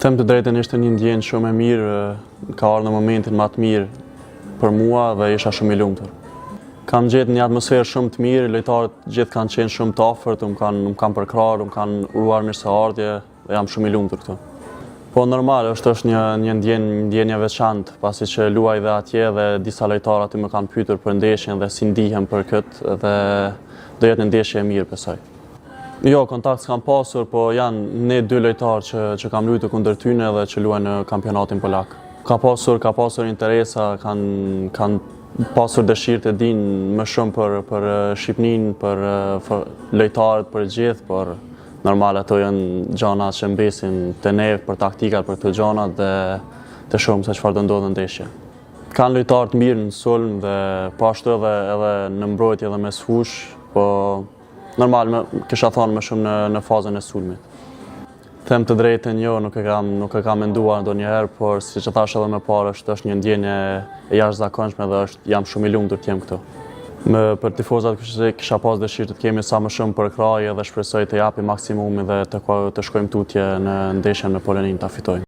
Them të drejtën, ishte një ndjenjë shumë e mirë, ka ardhur në momentin më të mirë për mua dhe isha shumë i lumtur. Kam gjetë një atmosferë shumë të mirë, lojtarët gjithë kanë qenë shumë të afërt, më kanë përkrahur, më kanë uruar mirëseardhje dhe jam shumë i lumtur këtu. Po normal, është një ndjenjë e veçantë, pasi që luaj dhe atje dhe disa lojtarë aty më kanë pyetur për ndeshjen dhe si ndihem për këtë dhe do jetë një ndeshje e mirë besoj. Jo, kontakt s'kam pasur, po janë ne dy lojtarë që kam luajtur kundër tyne dhe që luajnë në kampionatin polak. Ka pasur interesa, kanë pasur dëshirë të dinë më shumë për Shqipërinë, për lojtarët, për gjithë, por normal ato janë gjëra që mbesin te ne për taktikat, për këto gjëra dhe të shumë se çfarë do ndodhë në ndeshje. Kanë lojtarë të mirë në sulm dhe po ashtu edhe në mbrojtje dhe mes fush, po normal kisha thonë më shumë në fazën e sulmit. Them të drejtën, jo, nuk e kam menduar ndonjëherë, por siç e thash edhe më parë, është një ndjenje e jashtëzakonshme dhe jam shumë i lumtur të jem këtu. Për tifozat kisha pas dëshirë të kemi sa më shumë përkrahje dhe shpresoj të japi maksimumin dhe të shkojmë tutje në ndeshjen me Poloninë ta fitojmë.